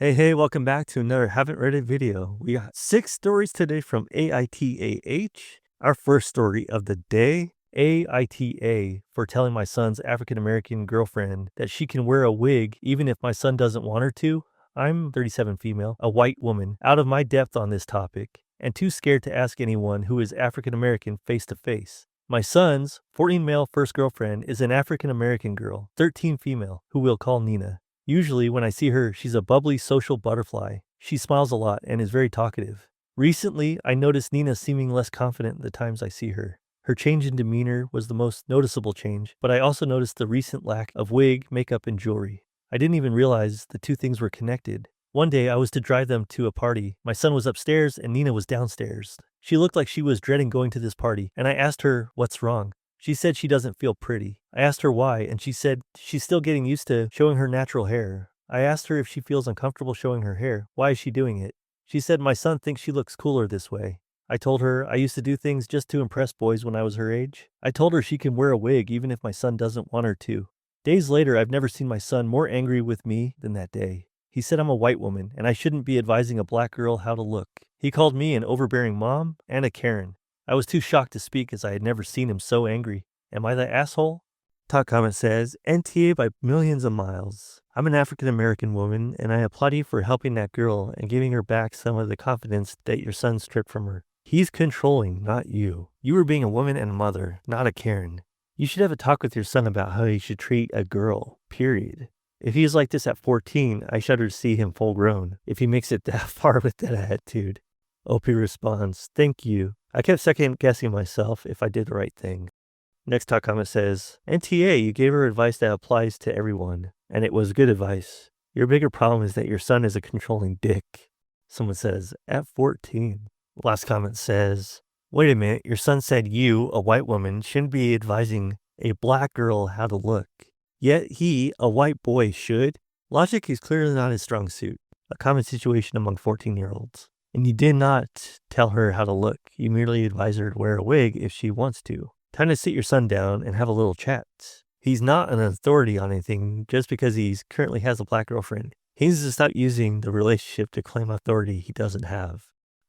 Hey, welcome back to another Haven't Read It video. We got 6 stories today from AITAH. Our first story of the day, AITA for telling my son's African-American girlfriend that she can wear a wig even if my son doesn't want her to. I'm 37 female, a white woman, out of my depth on this topic, and too scared to ask anyone who is African-American face to face. My son's 14 male first girlfriend is an African-American girl, 13 female, who we'll call Nina. Usually when I see her, she's a bubbly social butterfly. She smiles a lot and is very talkative. Recently, I noticed Nina seeming less confident the times I see her. Her change in demeanor was the most noticeable change, but I also noticed the recent lack of wig, makeup, and jewelry. I didn't even realize the two things were connected. One day I was to drive them to a party. My son was upstairs and Nina was downstairs. She looked like she was dreading going to this party, and I asked her what's wrong. She said she doesn't feel pretty. I asked her why, and she said she's still getting used to showing her natural hair. I asked her if she feels uncomfortable showing her hair. Why is she doing it? She said my son thinks she looks cooler this way. I told her I used to do things just to impress boys when I was her age. I told her she can wear a wig even if my son doesn't want her to. Days later, I've never seen my son more angry with me than that day. He said I'm a white woman and I shouldn't be advising a black girl how to look. He called me an overbearing mom and a Karen. I was too shocked to speak as I had never seen him so angry. Am I the asshole? Top comment says, NTA by millions of miles. I'm an African-American woman and I applaud you for helping that girl and giving her back some of the confidence that your son stripped from her. He's controlling, not you. You were being a woman and a mother, not a Karen. You should have a talk with your son about how he should treat a girl, period. If he's like this at 14, I shudder to see him full grown, if he makes it that far with that attitude. OP responds, thank you. I kept second guessing myself if I did the right thing. Next top comment says, NTA, you gave her advice that applies to everyone, and it was good advice. Your bigger problem is that your son is a controlling dick. Someone says, at 14. Last comment says, wait a minute, your son said you, a white woman, shouldn't be advising a black girl how to look. Yet he, a white boy, should. Logic is clearly not his strong suit, a common situation among 14-year-olds. And you did not tell her how to look. You merely advised her to wear a wig if she wants to. Time to sit your son down and have a little chat. He's not an authority on anything just because he currently has a black girlfriend. He needs to stop using the relationship to claim authority he doesn't have.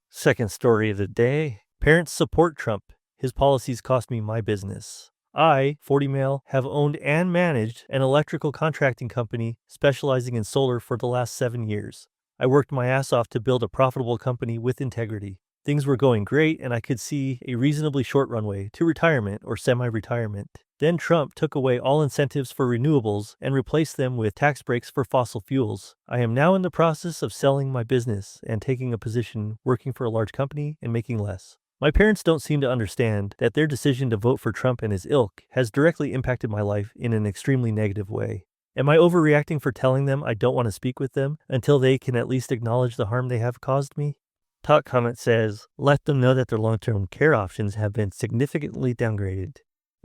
Second story of the day. Parents support Trump. His policies cost me my business. I, 40 male, have owned and managed an electrical contracting company specializing in solar for the last 7 years. I worked my ass off to build a profitable company with integrity. Things were going great and I could see a reasonably short runway to retirement or semi-retirement. Then Trump took away all incentives for renewables and replaced them with tax breaks for fossil fuels. I am now in the process of selling my business and taking a position working for a large company and making less. My parents don't seem to understand that their decision to vote for Trump and his ilk has directly impacted my life in an extremely negative way. Am I overreacting for telling them I don't want to speak with them until they can at least acknowledge the harm they have caused me? Top comment says, let them know that their long-term care options have been significantly downgraded.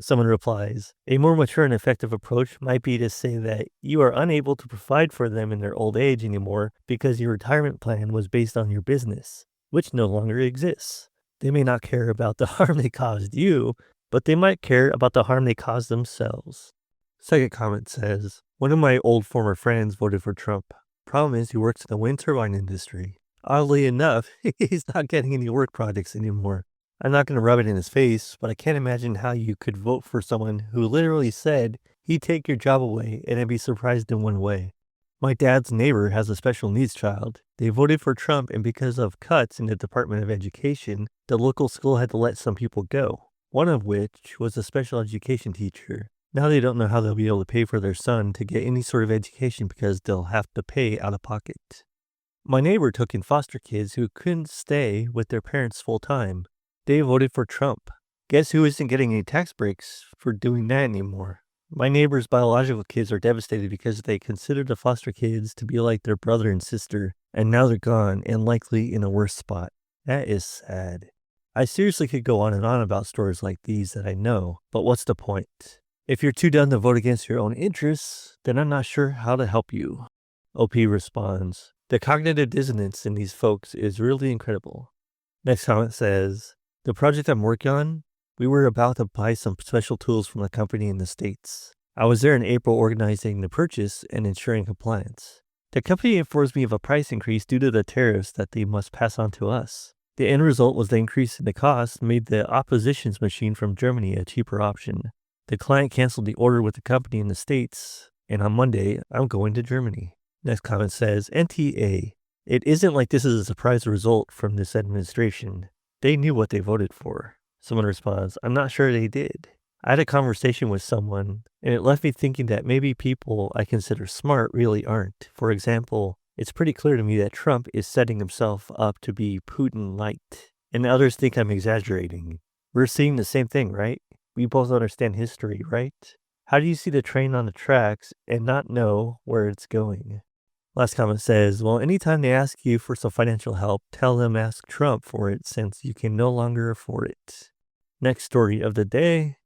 Someone replies, a more mature and effective approach might be to say that you are unable to provide for them in their old age anymore because your retirement plan was based on your business, which no longer exists. They may not care about the harm they caused you, but they might care about the harm they caused themselves. Second comment says, one of my old former friends voted for Trump. Problem is he works in the wind turbine industry. Oddly enough, he's not getting any work projects anymore. I'm not going to rub it in his face, but I can't imagine how you could vote for someone who literally said he'd take your job away and I'd be surprised in one way. My dad's neighbor has a special needs child. They voted for Trump and because of cuts in the Department of Education, the local school had to let some people go, one of which was a special education teacher. Now they don't know how they'll be able to pay for their son to get any sort of education because they'll have to pay out of pocket. My neighbor took in foster kids who couldn't stay with their parents full time. They voted for Trump. Guess who isn't getting any tax breaks for doing that anymore? My neighbor's biological kids are devastated because they considered the foster kids to be like their brother and sister, and now they're gone and likely in a worse spot. That is sad. I seriously could go on and on about stories like these that I know, but what's the point? If you're too dumb to vote against your own interests, then I'm not sure how to help you. OP responds, the cognitive dissonance in these folks is really incredible. Next comment says, the project I'm working on, we were about to buy some special tools from a company in the States. I was there in April organizing the purchase and ensuring compliance. The company informs me of a price increase due to the tariffs that they must pass on to us. The end result was the increase in the cost made the oppositions machine from Germany a cheaper option. The client canceled the order with the company in the States, and on Monday, I'm going to Germany. Next comment says, NTA. It isn't like this is a surprise result from this administration. They knew what they voted for. Someone responds, I'm not sure they did. I had a conversation with someone, and it left me thinking that maybe people I consider smart really aren't. For example, it's pretty clear to me that Trump is setting himself up to be Putin-light, and others think I'm exaggerating. We're seeing the same thing, right? We both understand history, right? How do you see the train on the tracks and not know where it's going? Last comment says, well, anytime they ask you for some financial help, tell them ask Trump for it since you can no longer afford it. Next story of the day.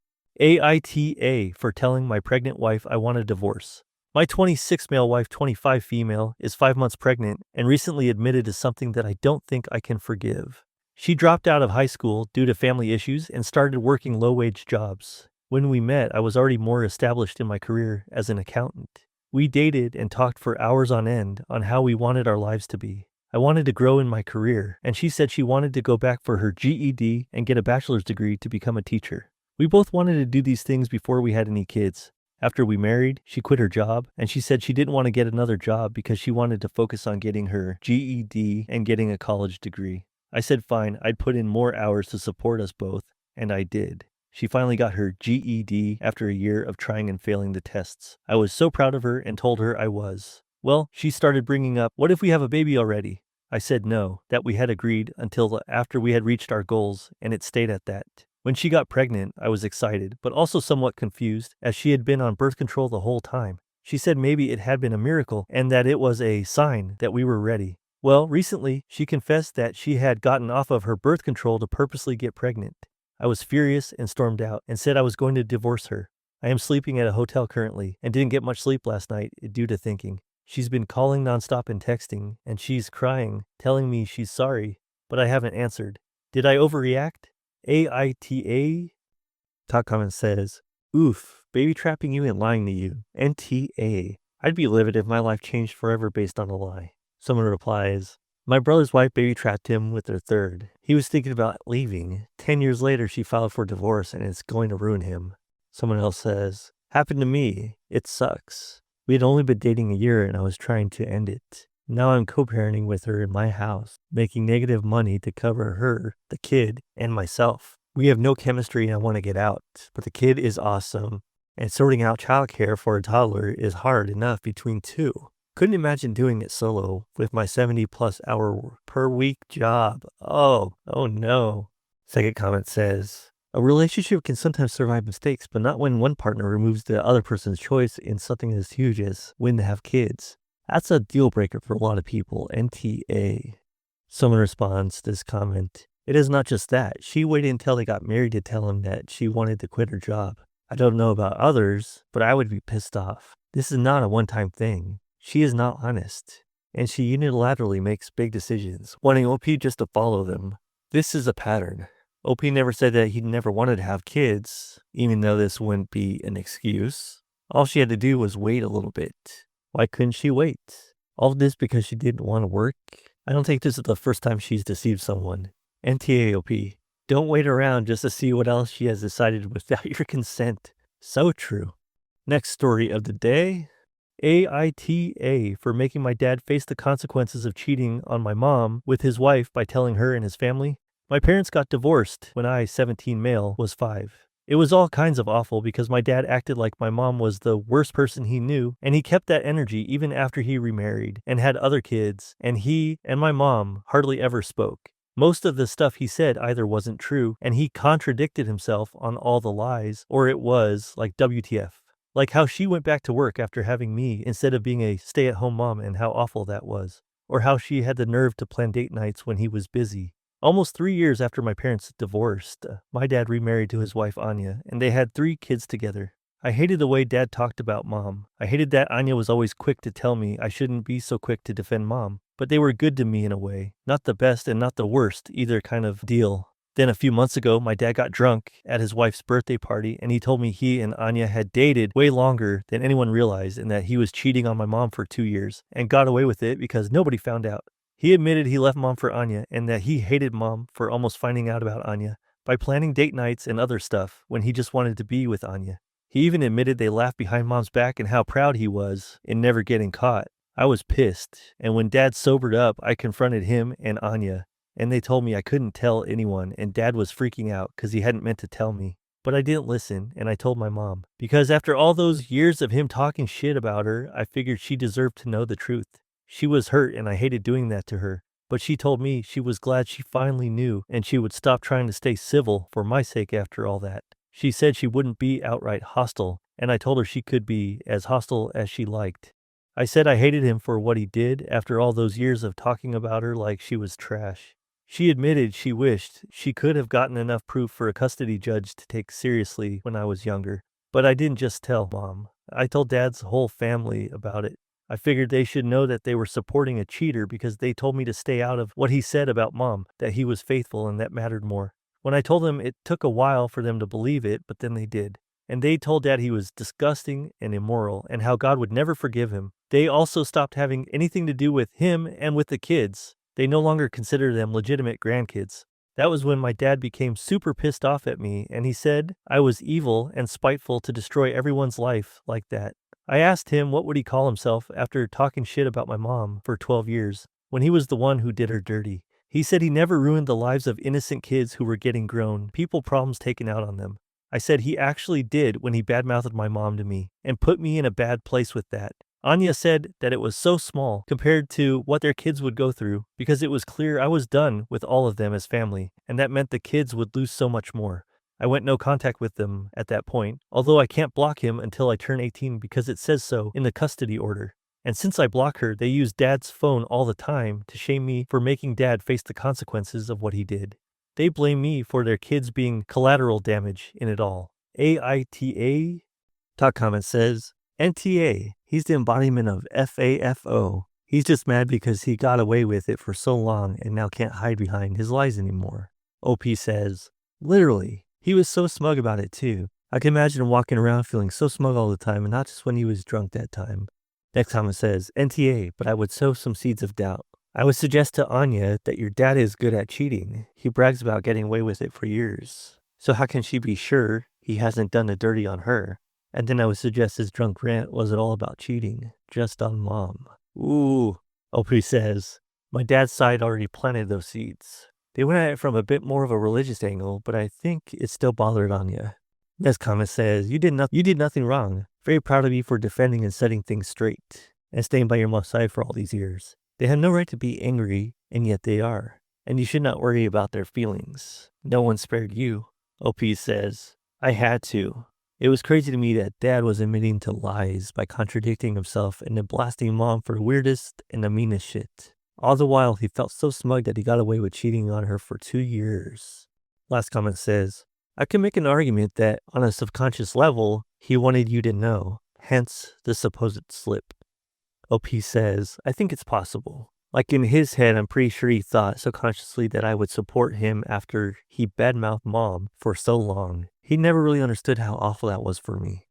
AITAH for telling my pregnant wife I want a divorce. My 26 male wife, 25 female, is 5 months pregnant and recently admitted to something that I don't think I can forgive. She dropped out of high school due to family issues and started working low-wage jobs. When we met, I was already more established in my career as an accountant. We dated and talked for hours on end on how we wanted our lives to be. I wanted to grow in my career, and she said she wanted to go back for her GED and get a bachelor's degree to become a teacher. We both wanted to do these things before we had any kids. After we married, she quit her job, and she said she didn't want to get another job because she wanted to focus on getting her GED and getting a college degree. I said fine, I'd put in more hours to support us both, and I did. She finally got her GED after a year of trying and failing the tests. I was so proud of her and told her I was. Well, she started bringing up, what if we have a baby already? I said no, that we had agreed until after we had reached our goals, and it stayed at that. When she got pregnant, I was excited, but also somewhat confused, as she had been on birth control the whole time. She said maybe it had been a miracle and that it was a sign that we were ready. Well, recently, she confessed that she had gotten off of her birth control to purposely get pregnant. I was furious and stormed out and said I was going to divorce her. I am sleeping at a hotel currently and didn't get much sleep last night due to thinking. She's been calling nonstop and texting, and she's crying, telling me she's sorry, but I haven't answered. Did I overreact? AITAH? Top comment says, oof, baby trapping you and lying to you. NTA. I'd be livid if my life changed forever based on a lie. Someone replies, my brother's wife baby trapped him with their third. He was thinking about leaving. 10 years later, she filed for divorce and it's going to ruin him. Someone else says, happened to me. It sucks. We had only been dating a year and I was trying to end it. Now I'm co-parenting with her in my house, making negative money to cover her, the kid, and myself. We have no chemistry and I want to get out, but the kid is awesome. And sorting out childcare for a toddler is hard enough between two. Couldn't imagine doing it solo with my 70+ hour per week job. Oh no. Second comment says, a relationship can sometimes survive mistakes, but not when one partner removes the other person's choice in something as huge as when to have kids. That's a deal breaker for a lot of people. NTA. Someone responds to this comment, it is not just that. She waited until they got married to tell him that she wanted to quit her job. I don't know about others, but I would be pissed off. This is not a one-time thing. She is not honest, and she unilaterally makes big decisions, wanting OP just to follow them. This is a pattern. OP never said that he never wanted to have kids, even though this wouldn't be an excuse. All she had to do was wait a little bit. Why couldn't she wait? All of this because she didn't want to work? I don't think this is the first time she's deceived someone. NTAOP. Don't wait around just to see what else she has decided without your consent. So true. Next story of the day. AITAH for making my dad face the consequences of cheating on my mom with his wife by telling her and his family. My parents got divorced when I, 17 male, was 5. It was all kinds of awful because my dad acted like my mom was the worst person he knew, and he kept that energy even after he remarried and had other kids, and he and my mom hardly ever spoke. Most of the stuff he said either wasn't true, and he contradicted himself on all the lies, or it was like WTF. Like how she went back to work after having me instead of being a stay-at-home mom and how awful that was. Or how she had the nerve to plan date nights when he was busy. Almost 3 years after my parents divorced, my dad remarried to his wife Anya, and they had 3 kids together. I hated the way Dad talked about Mom. I hated that Anya was always quick to tell me I shouldn't be so quick to defend Mom. But they were good to me in a way. Not the best and not the worst, either kind of deal. Then a few months ago, my dad got drunk at his wife's birthday party, and he told me he and Anya had dated way longer than anyone realized, and that he was cheating on my mom for 2 years and got away with it because nobody found out. He admitted he left mom for Anya and that he hated mom for almost finding out about Anya by planning date nights and other stuff when he just wanted to be with Anya. He even admitted they laughed behind mom's back and how proud he was in never getting caught. I was pissed, and when dad sobered up, I confronted him and Anya, and they told me I couldn't tell anyone, and dad was freaking out because he hadn't meant to tell me. But I didn't listen, and I told my mom. Because after all those years of him talking shit about her, I figured she deserved to know the truth. She was hurt, and I hated doing that to her. But she told me she was glad she finally knew, and she would stop trying to stay civil for my sake after all that. She said she wouldn't be outright hostile, and I told her she could be as hostile as she liked. I said I hated him for what he did after all those years of talking about her like she was trash. She admitted she wished she could have gotten enough proof for a custody judge to take seriously when I was younger. But I didn't just tell mom. I told dad's whole family about it. I figured they should know that they were supporting a cheater because they told me to stay out of what he said about mom, that he was faithful and that mattered more. When I told them, it took a while for them to believe it, but then they did. And they told dad he was disgusting and immoral and how God would never forgive him. They also stopped having anything to do with him and with the kids. They no longer consider them legitimate grandkids. That was when my dad became super pissed off at me, and he said I was evil and spiteful to destroy everyone's life like that. I asked him what would he call himself after talking shit about my mom for 12 years, when he was the one who did her dirty. He said he never ruined the lives of innocent kids who were getting grown, people problems taken out on them. I said he actually did when he badmouthed my mom to me and put me in a bad place with that. Anya said that it was so small compared to what their kids would go through because it was clear I was done with all of them as family, and that meant the kids would lose so much more. I went no contact with them at that point, although I can't block him until I turn 18 because it says so in the custody order. And since I block her, they use dad's phone all the time to shame me for making dad face the consequences of what he did. They blame me for their kids being collateral damage in it all. AITAH? Top comment says, NTA, he's the embodiment of FAFO. He's just mad because he got away with it for so long and now can't hide behind his lies anymore. OP says, literally, he was so smug about it too. I can imagine him walking around feeling so smug all the time, and not just when he was drunk that time. Next comment says, NTA, but I would sow some seeds of doubt. I would suggest to Anya that your dad is good at cheating. He brags about getting away with it for years. So how can she be sure he hasn't done the dirty on her? And then I would suggest his drunk rant wasn't all about cheating, just on mom. Ooh, OP says, my dad's side already planted those seeds. They went at it from a bit more of a religious angle, but I think it still bothered Anya. Next comment says, you did nothing wrong. Very proud of you for defending and setting things straight and staying by your mom's side for all these years. They have no right to be angry, and yet they are. And you should not worry about their feelings. No one spared you. OP says, I had to. It was crazy to me that dad was admitting to lies by contradicting himself and then blasting mom for the weirdest and the meanest shit. All the while, he felt so smug that he got away with cheating on her for 2 years. Last comment says, I can make an argument that on a subconscious level, he wanted you to know, hence the supposed slip. OP says, I think it's possible. Like in his head, I'm pretty sure he thought subconsciously that I would support him after he badmouthed mom for so long. He never really understood how awful that was for me.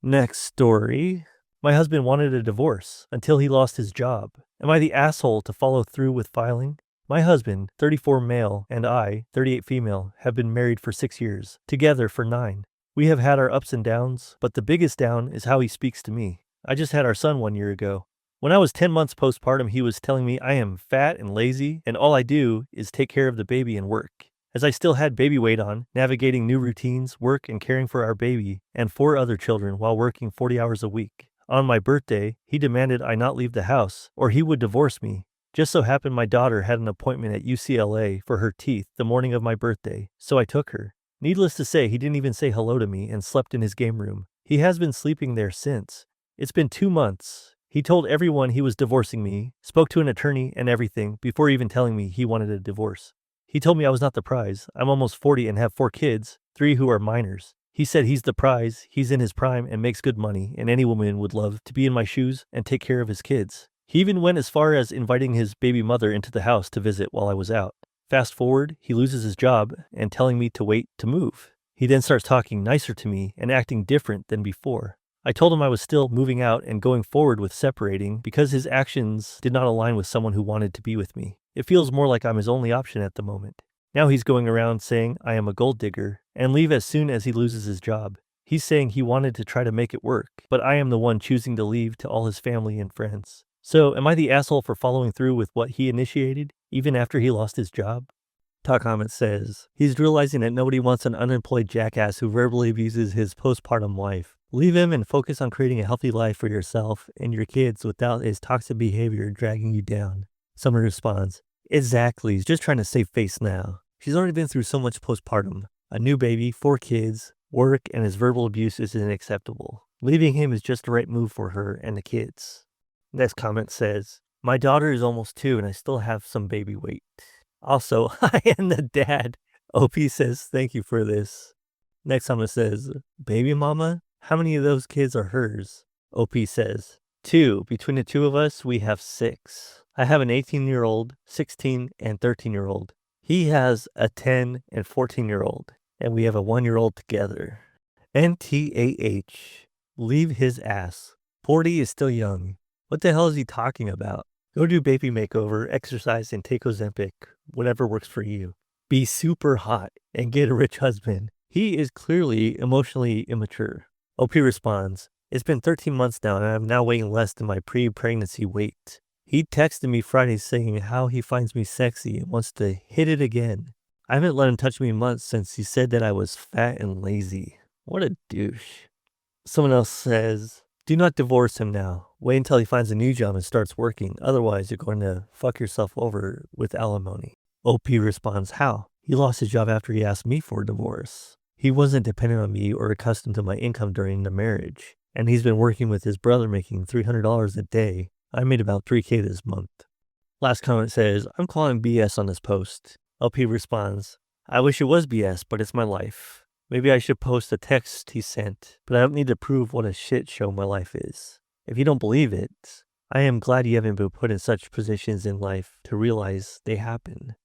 Next story. My husband wanted a divorce until he lost his job. Am I the asshole to follow through with filing? My husband, 34 male, and I, 38 female, have been married for 6 years, together for 9. We have had our ups and downs, but the biggest down is how he speaks to me. I just had our son 1 year ago. When I was 10 months postpartum, he was telling me I am fat and lazy, and all I do is take care of the baby and work. As I still had baby weight on, navigating new routines, work, and caring for our baby and 4 other children while working 40 hours a week. On my birthday, he demanded I not leave the house, or he would divorce me. Just so happened my daughter had an appointment at UCLA for her teeth the morning of my birthday, so I took her. Needless to say, he didn't even say hello to me and slept in his game room. He has been sleeping there since. It's been 2 months. He told everyone he was divorcing me, spoke to an attorney and everything before even telling me he wanted a divorce. He told me I was not the prize. I'm almost 40 and have 4 kids, 3 who are minors. He said he's the prize, he's in his prime and makes good money, and any woman would love to be in my shoes and take care of his kids. He even went as far as inviting his baby mother into the house to visit while I was out. Fast forward, he loses his job and telling me to wait to move. He then starts talking nicer to me and acting different than before. I told him I was still moving out and going forward with separating because his actions did not align with someone who wanted to be with me. It feels more like I'm his only option at the moment. Now he's going around saying I am a gold digger and leave as soon as he loses his job. He's saying he wanted to try to make it work, but I am the one choosing to leave to all his family and friends. So am I the asshole for following through with what he initiated, even after he lost his job? Talk comment says, he's realizing that nobody wants an unemployed jackass who verbally abuses his postpartum wife. Leave him and focus on creating a healthy life for yourself and your kids without his toxic behavior dragging you down. Someone responds, exactly, he's just trying to save face now. She's already been through so much postpartum. A new baby, 4 kids, work, and his verbal abuse is unacceptable. Leaving him is just the right move for her and the kids. Next comment says, my daughter is almost 2 and I still have some baby weight. Also, I am the dad. OP says, thank you for this. Next comment says, baby mama? How many of those kids are hers? OP says, 2. Between the 2 of us, we have 6. I have an 18-year-old, 16, and 13-year-old. He has a 10 and 14-year-old, and we have a 1-year-old together. NTAH. Leave his ass. 40 is still young. What the hell is he talking about? Go do baby makeover, exercise, and take Ozempic. Whatever works for you. Be super hot and get a rich husband. He is clearly emotionally immature. OP responds, it's been 13 months now and I'm now weighing less than my pre-pregnancy weight. He texted me Friday saying how he finds me sexy and wants to hit it again. I haven't let him touch me in months since he said that I was fat and lazy. What a douche. Someone else says, do not divorce him now. Wait until he finds a new job and starts working. Otherwise, you're going to fuck yourself over with alimony. OP responds, how? He lost his job after he asked me for a divorce. He wasn't dependent on me or accustomed to my income during the marriage. And he's been working with his brother making $300 a day. I made about $3K this month. Last comment says, I'm calling BS on this post. LP responds, I wish it was BS, but it's my life. Maybe I should post a text he sent, but I don't need to prove what a shit show my life is. If you don't believe it, I am glad you haven't been put in such positions in life to realize they happen.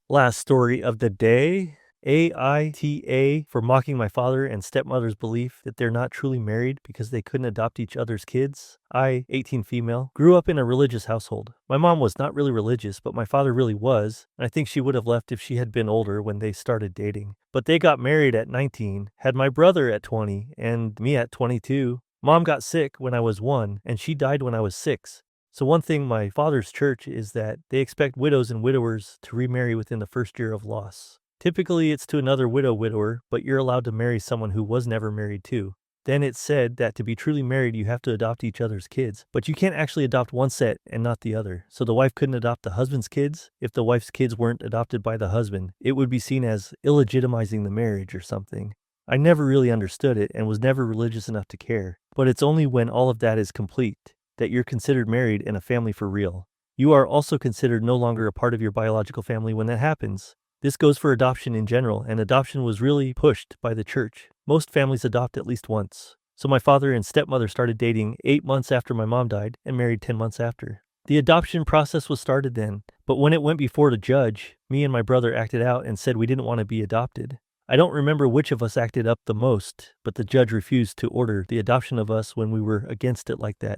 Last story of the day. AITAH for mocking my father and stepmother's belief that they're not truly married because they couldn't adopt each other's kids. I, 18 female, grew up in a religious household. My mom was not really religious, but my father really was, and I think she would have left if she had been older when they started dating. But they got married at 19, had my brother at 20, and me at 22. Mom got sick when I was 1, and she died when I was 6. So one thing my father's church is that they expect widows and widowers to remarry within the first year of loss. Typically, it's to another widower, but you're allowed to marry someone who was never married too. Then it's said that to be truly married, you have to adopt each other's kids, but you can't actually adopt one set and not the other. So the wife couldn't adopt the husband's kids. If the wife's kids weren't adopted by the husband, it would be seen as illegitimizing the marriage or something. I never really understood it and was never religious enough to care, but it's only when all of that is complete that you're considered married and a family for real. You are also considered no longer a part of your biological family when that happens. This goes for adoption in general, and adoption was really pushed by the church. Most families adopt at least once. So my father and stepmother started dating 8 months after my mom died and married 10 months after. The adoption process was started then, but when it went before the judge, me and my brother acted out and said we didn't want to be adopted. I don't remember which of us acted up the most, but the judge refused to order the adoption of us when we were against it like that.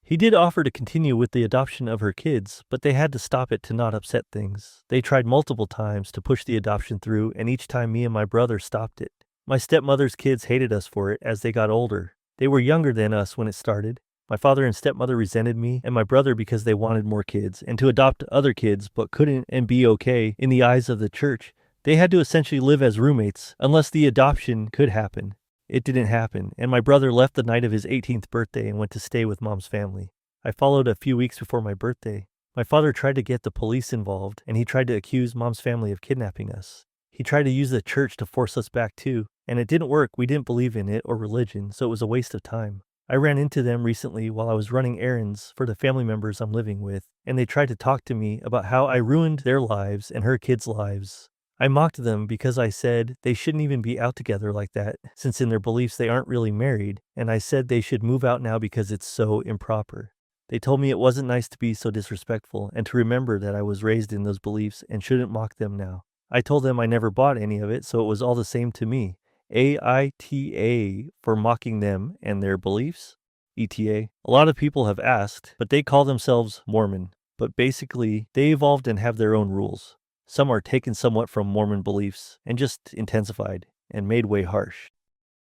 He did offer to continue with the adoption of her kids, but they had to stop it to not upset things. They tried multiple times to push the adoption through, and each time me and my brother stopped it. My stepmother's kids hated us for it as they got older. They were younger than us when it started. My father and stepmother resented me and my brother because they wanted more kids and to adopt other kids but couldn't and be okay in the eyes of the church. They had to essentially live as roommates unless the adoption could happen. It didn't happen, and my brother left the night of his 18th birthday and went to stay with mom's family. I followed a few weeks before my birthday. My father tried to get the police involved, and he tried to accuse mom's family of kidnapping us. He tried to use the church to force us back too, and it didn't work. We didn't believe in it or religion, so it was a waste of time. I ran into them recently while I was running errands for the family members I'm living with, and they tried to talk to me about how I ruined their lives and her kids' lives. I mocked them because I said they shouldn't even be out together like that, since in their beliefs they aren't really married, and I said they should move out now because it's so improper. They told me it wasn't nice to be so disrespectful and to remember that I was raised in those beliefs and shouldn't mock them now. I told them I never bought any of it, so it was all the same to me. AITA for mocking them and their beliefs. ETA. A lot of people have asked, but they call themselves Mormon. But basically, they evolved and have their own rules. Some are taken somewhat from Mormon beliefs and just intensified and made way harsh.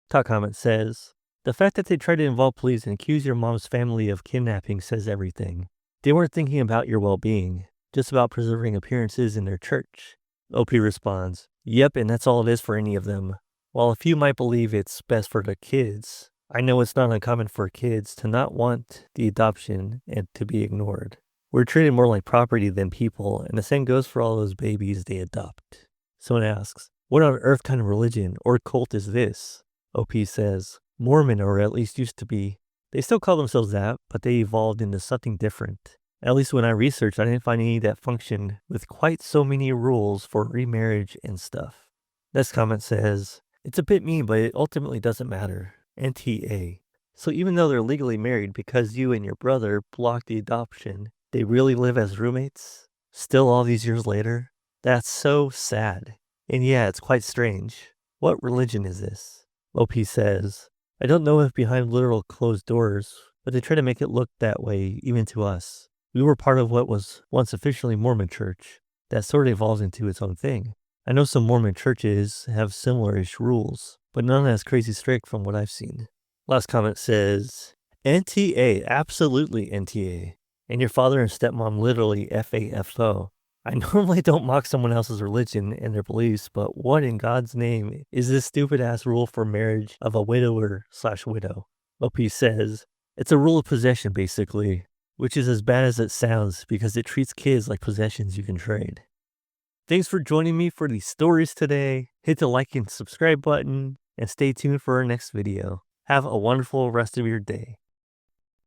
Top comment says, the fact that they tried to involve police and accuse your mom's family of kidnapping says everything. They weren't thinking about your well-being, just about preserving appearances in their church. OP responds, yep, and that's all it is for any of them. While a few might believe it's best for the kids, I know it's not uncommon for kids to not want the adoption and to be ignored. We're treated more like property than people, and the same goes for all those babies they adopt. Someone asks, what on earth kind of religion or cult is this? OP says, Mormon, or at least used to be. They still call themselves that, but they evolved into something different. At least when I researched, I didn't find any that functioned with quite so many rules for remarriage and stuff. This comment says, it's a bit mean, but it ultimately doesn't matter. NTA. So even though they're legally married because you and your brother blocked the adoption, they really live as roommates? Still all these years later? That's so sad. And yeah, it's quite strange. What religion is this? OP says, I don't know if behind literal closed doors, but they try to make it look that way even to us. We were part of what was once officially Mormon church that sort of evolved into its own thing. I know some Mormon churches have similar-ish rules, but none as crazy strict from what I've seen. Last comment says, NTA, absolutely NTA. And your father and stepmom literally FAFO. I normally don't mock someone else's religion and their beliefs, but what in God's name is this stupid-ass rule for marriage of a widower/widow? OP says, it's a rule of possession basically, which is as bad as it sounds because it treats kids like possessions you can trade. Thanks for joining me for these stories today. Hit the like and subscribe button and stay tuned for our next video. Have a wonderful rest of your day.